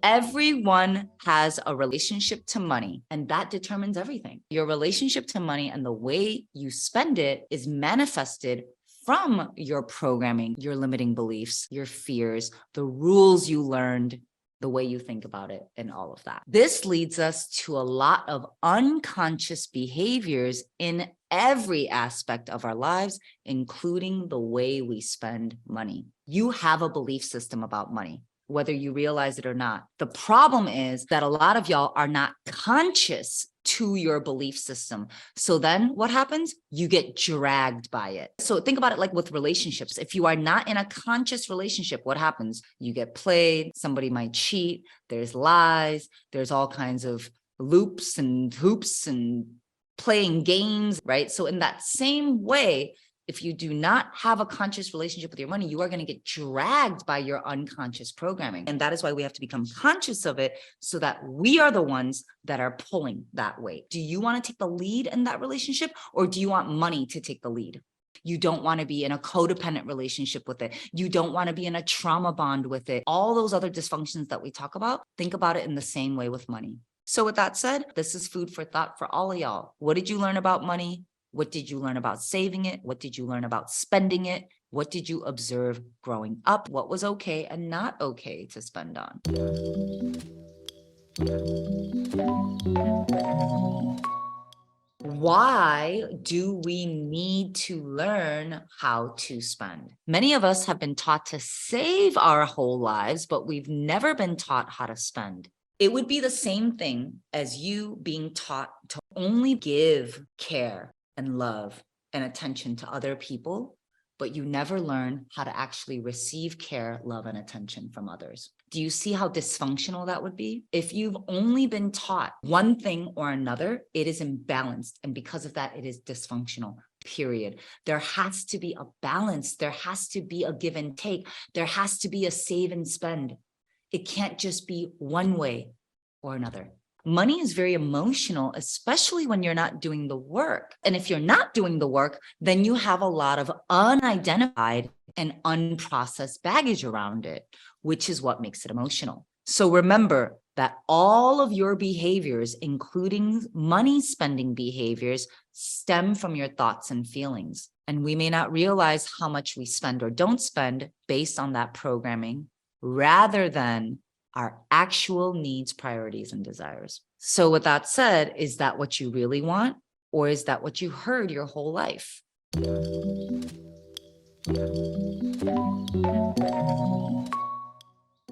Everyone has a relationship to money, and that determines everything. Your relationship to money and the way you spend it is manifested from your programming, your limiting beliefs, your fears, the rules you learned, the way you think about it, and all of that. This leads us to a lot of unconscious behaviors in every aspect of our lives, including the way we spend money. You have a belief system about money, whether you realize it or not. The problem is that a lot of y'all are not conscious to your belief system. So then what happens? You get dragged by it. So think about it like with relationships. If you are not in a conscious relationship, what happens? You get played, somebody might cheat, there's lies, there's all kinds of loops and hoops and playing games, right? So in that same way, if you do not have a conscious relationship with your money, you are going to get dragged by your unconscious programming. And that is why we have to become conscious of it so that we are the ones that are pulling that weight. Do you want to take the lead in that relationship, or do you want money to take the lead? You don't want to be in a codependent relationship with it. You don't want to be in a trauma bond with it. All those other dysfunctions that we talk about, think about it in the same way with money. So with that said, this is food for thought for all of y'all. What did you learn about money? What did you learn about saving it? What did you learn about spending it? What did you observe growing up? What was okay and not okay to spend on? Why do we need to learn how to spend? Many of us have been taught to save our whole lives, but we've never been taught how to spend. It would be the same thing as you being taught to only give care and love and attention to other people, but you never learn how to actually receive care, love, and attention from others. Do you see how dysfunctional that would be? If you've only been taught one thing or another, it is imbalanced. And because of that, it is dysfunctional, period. There has to be a balance. There has to be a give and take. There has to be a save and spend. It can't just be one way or another. Money is very emotional, especially when you're not doing the work. And if you're not doing the work, then you have a lot of unidentified and unprocessed baggage around it, which is what makes it emotional. So remember that all of your behaviors, including money spending behaviors, stem from your thoughts and feelings. And we may not realize how much we spend or don't spend based on that programming, rather than our actual needs, priorities, and desires. So with that said, is that what you really want? Or is that what you heard your whole life?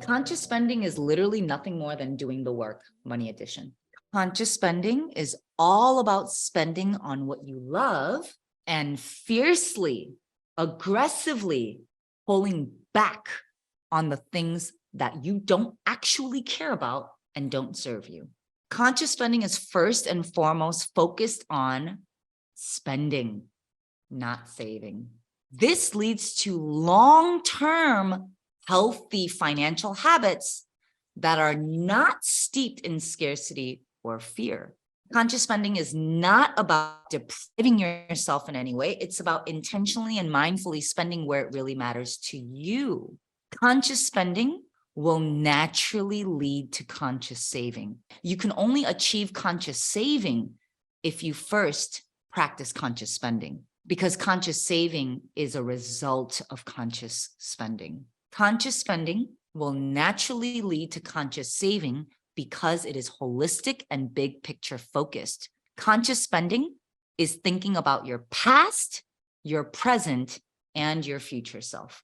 Conscious spending is literally nothing more than doing the work, money addition. Conscious spending is all about spending on what you love and fiercely, aggressively pulling back on the things that you don't actually care about and don't serve you. Conscious spending is first and foremost focused on spending, not saving. This leads to long-term healthy financial habits that are not steeped in scarcity or fear. Conscious spending is not about depriving yourself in any way. It's about intentionally and mindfully spending where it really matters to you. Conscious spending will naturally lead to conscious saving. You can only achieve conscious saving if you first practice conscious spending, because conscious saving is a result of conscious spending. Conscious spending will naturally lead to conscious saving because it is holistic and big picture focused. Conscious spending is thinking about your past, your present, and your future self.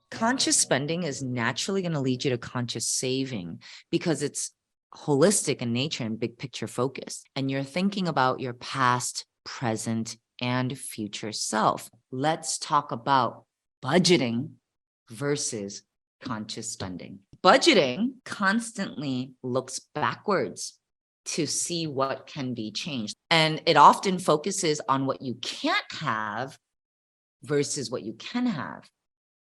Conscious spending is naturally going to lead you to conscious saving because it's holistic in nature and big picture focused. And you're thinking about your past, present, and future self. Let's talk about budgeting versus conscious spending. Budgeting constantly looks backwards to see what can be changed. And it often focuses on what you can't have versus what you can have.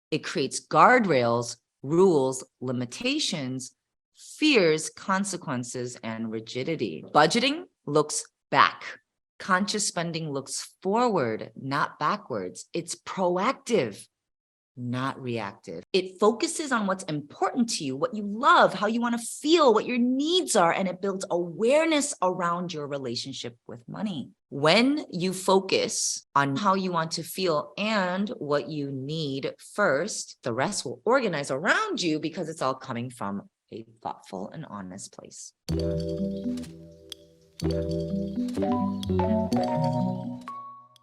It creates guardrails, rules, limitations fears consequences and rigidity. Budgeting looks back. Conscious spending looks forward, not backwards. It's proactive, not reactive. It focuses on what's important to you, what you love, how you want to feel, what your needs are, and it builds awareness around your relationship with money. When you focus on how you want to feel and what you need first, the rest will organize around you because it's all coming from a thoughtful and honest place.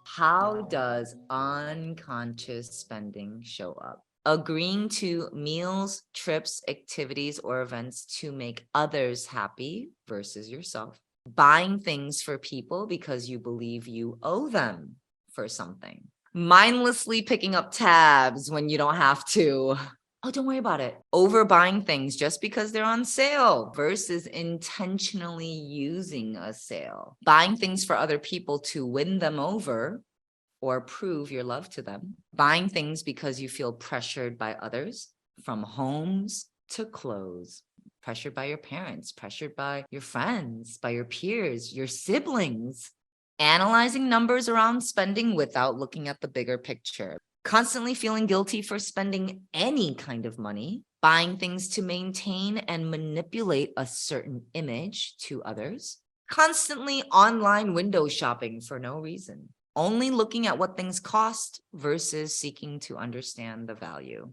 How does unconscious spending show up? Agreeing to meals, trips, activities, or events to make others happy versus yourself. Buying things for people because you believe you owe them for something. Mindlessly picking up tabs when you don't have to. Oh, don't worry about it. Overbuying things just because they're on sale versus intentionally using a sale. Buying things for other people to win them over or prove your love to them. Buying things because you feel pressured by others, from homes to clothes. Pressured by your parents, pressured by your friends, by your peers, your siblings. Analyzing numbers around spending without looking at the bigger picture. Constantly feeling guilty for spending any kind of money, buying things to maintain and manipulate a certain image to others, constantly online window shopping for no reason, only looking at what things cost versus seeking to understand the value.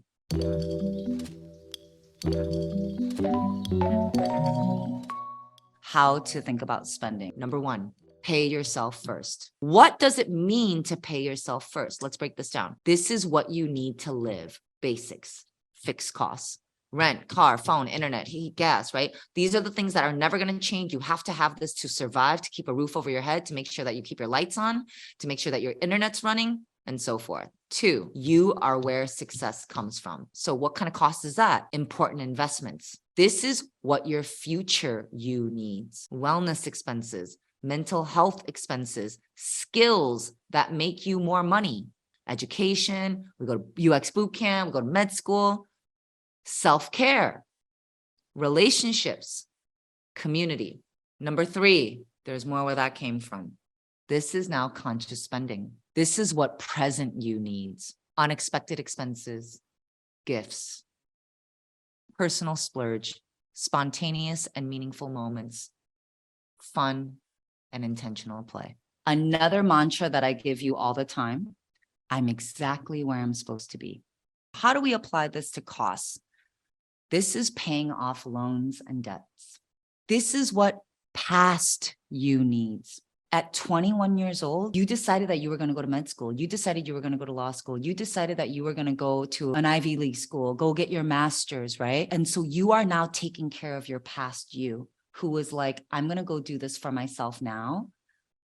How to think about spending. Number one, pay yourself first. What does it mean to pay yourself first? Let's break this down. This is what you need to live. Basics, fixed costs, rent, car, phone, internet, heat, gas, right? These are the things that are never going to change. You have to have this to survive, to keep a roof over your head, to make sure that you keep your lights on, to make sure that your internet's running, and so forth. Two, you are where success comes from. So what kind of cost is that? Important investments. This is what your future you needs. Wellness expenses, mental health expenses, skills that make you more money. Education, we go to UX boot camp, we go to med school. Self-care, relationships, community. Number three, there's more where that came from. This is now conscious spending. This is what present you needs. Unexpected expenses, gifts, personal splurge, spontaneous and meaningful moments, fun and intentional play. Another mantra that I give you all the time, I'm exactly where I'm supposed to be. How do we apply this to costs? This is paying off loans and debts. This is what past you needs. At 21 years old, you decided that you were going to go to med school. You decided you were going to go to law school. You decided that you were going to go to an Ivy League school, go get your master's, right? And so you are now taking care of your past you, who was like, I'm going to go do this for myself now,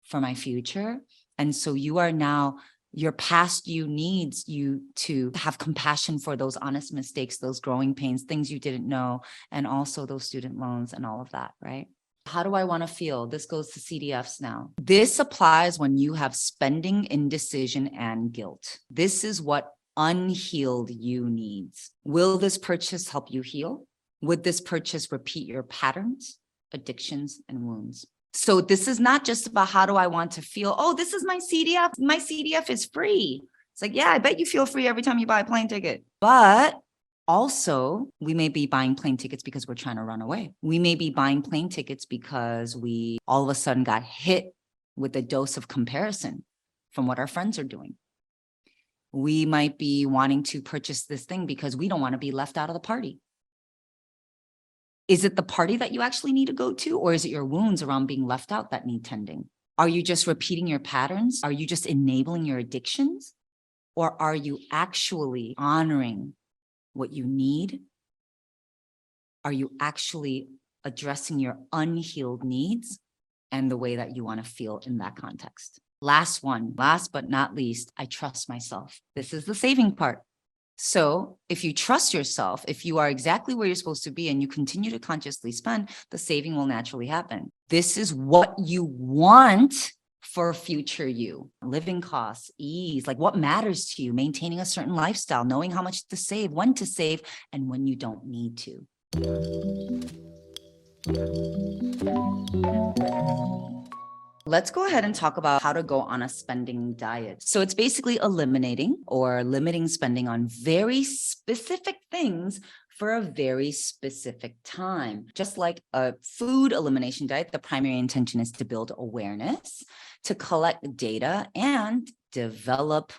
for my future. And so you are now, your past you needs you to have compassion for those honest mistakes, those growing pains, things you didn't know, and also those student loans and all of that, right? How do I want to feel? This goes to CDFs now. This applies when you have spending indecision and guilt. This is what unhealed you needs. Will this purchase help you heal? Would this purchase repeat your patterns, addictions, and wounds? So this is not just about how do I want to feel? Oh, this is my CDF. My CDF is free. It's like, yeah, I bet you feel free every time you buy a plane ticket. But also, we may be buying plane tickets because we're trying to run away. We may be buying plane tickets because we all of a sudden got hit with a dose of comparison from what our friends are doing. We might be wanting to purchase this thing because we don't want to be left out of the party. Is it the party that you actually need to go to, or is it your wounds around being left out that need tending? Are you just repeating your patterns? Are you just enabling your addictions? Or are you actually honoring what you need? Are you actually addressing your unhealed needs and the way that you want to feel in that context? Last one, last but not least, I trust myself. This is the saving part. So if you trust yourself, if you are exactly where you're supposed to be and you continue to consciously spend, the saving will naturally happen. This is what you want for future you. Living costs, ease, like what matters to you, maintaining a certain lifestyle, knowing how much to save, when to save, and when you don't need to. Let's go ahead and talk about how to go on a spending diet. So it's basically eliminating or limiting spending on very specific things for a very specific time. Just like a food elimination diet, the primary intention is to build awareness, to collect data, and develop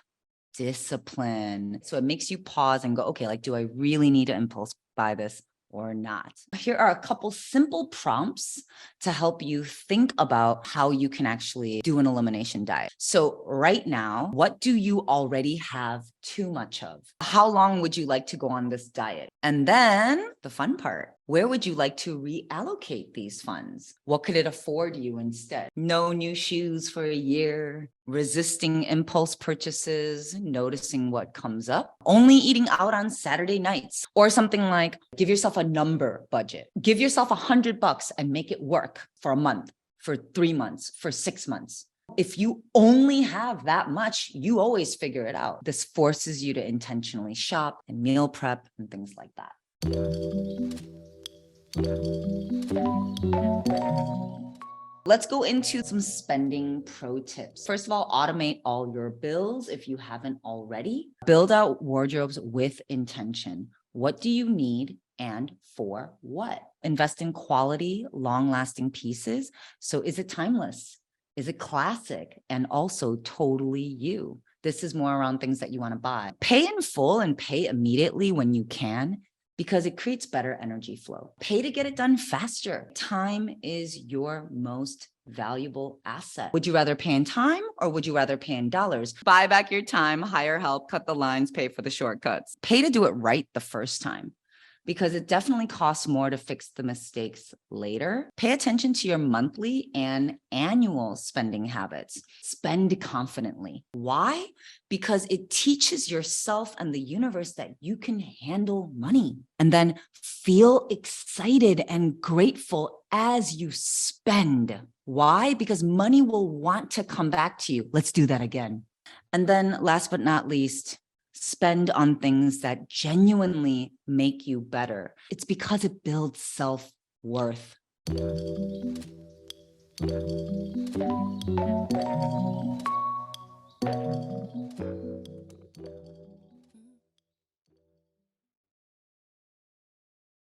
discipline. So it makes you pause and go, okay, like, do I really need to impulse buy this or not? Here are a couple simple prompts to help you think about how you can actually do an elimination diet. So right now, what do you already have too much of? How long would you like to go on this diet? And then the fun part, where would you like to reallocate these funds? What could it afford you instead? No new shoes for a year, resisting impulse purchases, noticing what comes up, only eating out on Saturday nights, or something like give yourself a number budget. Give yourself $100 and make it work for a month, for 3 months, for 6 months. If you only have that much, you always figure it out. This forces you to intentionally shop and meal prep and things like that. Let's go into some spending pro tips. First of all, automate all your bills if you haven't already. Build out wardrobes with intention. What do you need and for what? Invest in quality, long-lasting pieces. So is it timeless? Is it classic? And also totally you. This is more around things that you want to buy. Pay in full and pay immediately when you can, because it creates better energy flow. Pay to get it done faster. Time is your most valuable asset. Would you rather pay in time or would you rather pay in dollars? Buy back your time, hire help, cut the lines, pay for the shortcuts. Pay to do it right the first time, because it definitely costs more to fix the mistakes later. Pay attention to your monthly and annual spending habits. Spend confidently. Why? Because it teaches yourself and the universe that you can handle money. And then feel excited and grateful as you spend. Why? Because money will want to come back to you. Let's do that again. And then last but not least, spend on things that genuinely make you better. It's because it builds self-worth.